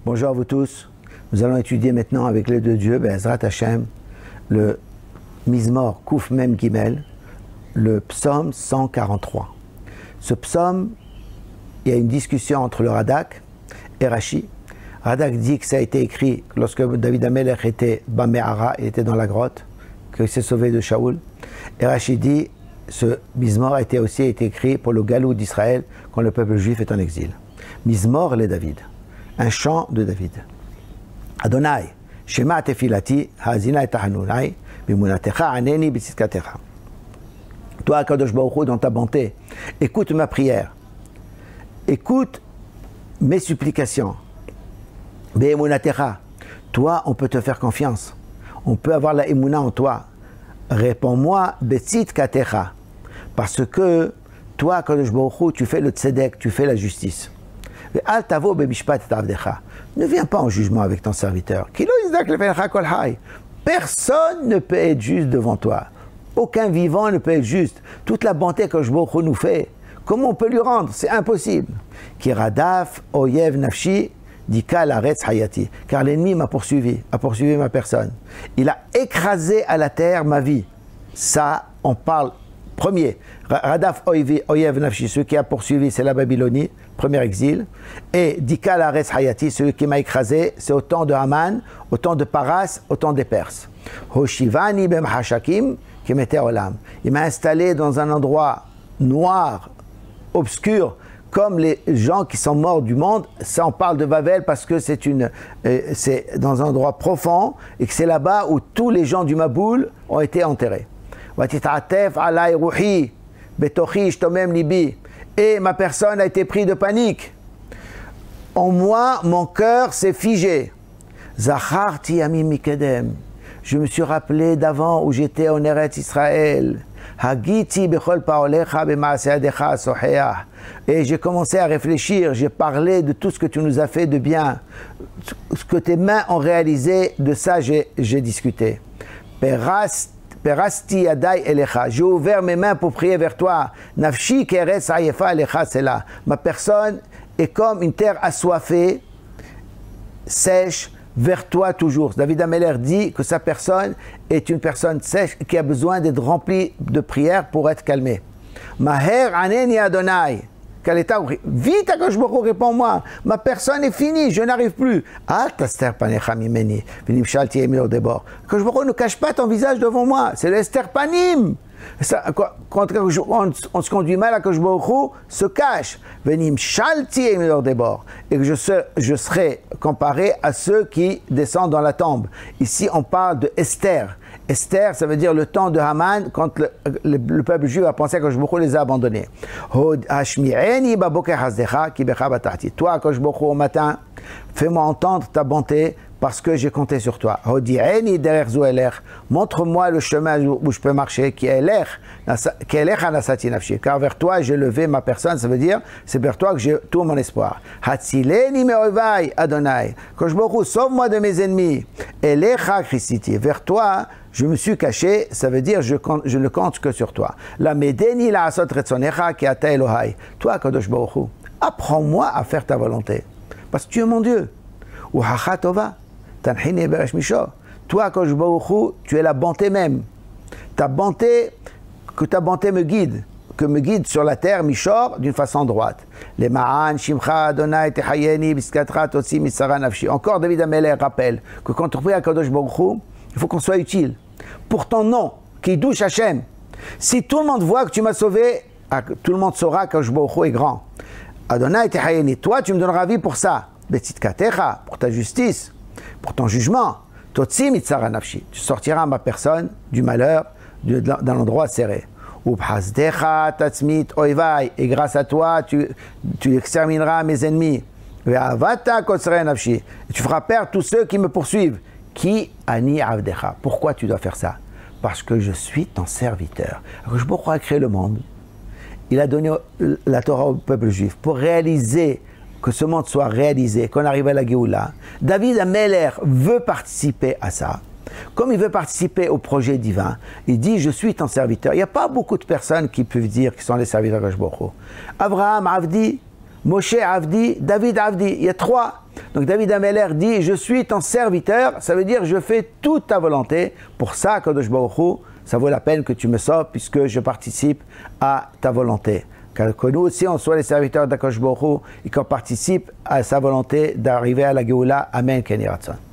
Bonjour à vous tous. Nous allons étudier maintenant avec l'aide de Dieu, Be'ezrat Hashem, le Mizmor Kouf Mem Gimel, le psaume 143. Ce psaume, il y a une discussion entre le Radak et Rashi. Radak dit que ça a été écrit lorsque David HaMelech était Bame'ara, il était dans la grotte, qu'il s'est sauvé de Shaoul. Et Rashi dit ce Mizmor a été aussi écrit pour le Galou d'Israël quand le peuple juif est en exil. Mizmor le David, un chant de David. Adonai, Shema tefilati, hazina et tahanunai, bimunatecha aneni bitzidkatecha. Toi, Kadosh Baruch Hu, dans ta bonté, écoute ma prière, écoute mes supplications. Be'emunatecha, toi, on peut te faire confiance, on peut avoir la emuna en toi. Réponds-moi, bitzidkatecha, parce que toi, Kadosh Baruch Hu, tu fais le tzedek, tu fais la justice. Ne viens pas en jugement avec ton serviteur. Personne ne peut être juste devant toi. Aucun vivant ne peut être juste. Toute la bonté que Baruch Hu nous fait, comment on peut lui rendre? C'est impossible. Kiradaf oyev nafshi dika laretz hayati. Car l'ennemi m'a poursuivi, a poursuivi ma personne. Il a écrasé à la terre ma vie. Ça, on parle premier. Radaf oyev nafshi, celui qui a poursuivi, c'est la Babylonie. Premier exil, et Dika Laretz Hayati, celui qui m'a écrasé, c'est au temps de Haman, au temps de Paras, au temps des Perses. Hoshivani bem hashakim qui mettait olam. Il m'a installé dans un endroit noir, obscur, comme les gens qui sont morts du monde. Ça, on parle de Babel parce que c'est dans un endroit profond et que c'est là-bas où tous les gens du Maboul ont été enterrés. Vatitatef alay ruhi betochi shtomem libi. Et ma personne a été prise de panique. En moi, mon cœur s'est figé. Zacharti ami mikedem. Je me suis rappelé d'avant où j'étais en Eretz Israël. Hagiti bechol paolecha b'maaseadecha soheah. Et j'ai commencé à réfléchir. J'ai parlé de tout ce que tu nous as fait de bien. Ce que tes mains ont réalisé, de ça j'ai discuté. Perasti yadai elecha. J'ai ouvert mes mains pour prier vers toi. Nafshi keretz ayefa elecha sela. Ma personne est comme une terre assoiffée, sèche, vers toi toujours. David HaMelech dit que sa personne est une personne sèche qui a besoin d'être remplie de prières pour être calmée. Maher aneni Adonai. Vite, Akadosh Baruch Hu, réponds-moi. Ma personne est finie, je n'arrive plus. Akadosh Baruch Hu, ne cache pas ton visage devant moi. C'est le esterpanim. Quand on se conduit mal, Akadosh Baruch Hu se cache. Et que je serai comparé à ceux qui descendent dans la tombe. Ici, on parle de Esther. Esther, ça veut dire le temps de Haman, quand le peuple juif a pensé que Akadosh Baruch Hu les a abandonnés. Toi, Akadosh Baruch Hu, au matin, fais-moi entendre ta bonté parce que j'ai compté sur toi. Montre-moi le chemin où je peux marcher, car vers toi j'ai levé ma personne, ça veut dire c'est vers toi que j'ai tout mon espoir. Adonai, Akadosh Baruch Hu, sauve-moi de mes ennemis. Vers toi je me suis caché, ça veut dire je ne compte que sur toi. Toi, Akadosh Baruch Hu, apprends-moi à faire ta volonté, parce que tu es mon Dieu. Toi, Akadosh Baruch Hu, tu es la bonté même. Ta bonté me guide, que me guide sur la terre, Mishor, d'une façon droite. Les Ma'an, Shimcha, Adonai, Tehayeni, Biskatra, Totsi, Mitsara, Nafshi. Encore, David HaMelech rappelle que quand on prie à Akadosh Baruch Hu, il faut qu'on soit utile. Pour ton nom, qui douche Hachem. Si tout le monde voit que tu m'as sauvé, tout le monde saura que Akadosh Baruch Hu est grand. Adonai, Tehayeni, toi, tu me donneras vie pour ça. Betzidkatecha, pour ta justice, pour ton jugement. Totsi, Mitsara, Nafshi. Tu sortiras ma personne du malheur, d'un endroit serré. Et grâce à toi, tu extermineras mes ennemis. Et tu feras perdre tous ceux qui me poursuivent. Qui ani avdecha. Pourquoi tu dois faire ça? Parce que je suis ton serviteur. Je pourrais créer le monde. Il a donné la Torah au peuple juif pour réaliser que ce monde soit réalisé, qu'on arrive à la Géoula. David HaMelech veut participer à ça. Comme il veut participer au projet divin, il dit « Je suis ton serviteur ». Il n'y a pas beaucoup de personnes qui peuvent dire qu'ils sont les serviteurs de Akadosh Baruch Hu. Abraham Avdi, Moshe Avdi, David Avdi. Il y a trois. Donc David Ameller dit, je suis ton serviteur, ça veut dire je fais toute ta volonté. Pour ça, Kadosh Baruch Hu, ça vaut la peine que tu me sauves puisque je participe à ta volonté. Car que nous aussi, on soit les serviteurs d'Akadosh Baruch Hu et qu'on participe à sa volonté d'arriver à la Géoula. Amen, Ken Yiratzon.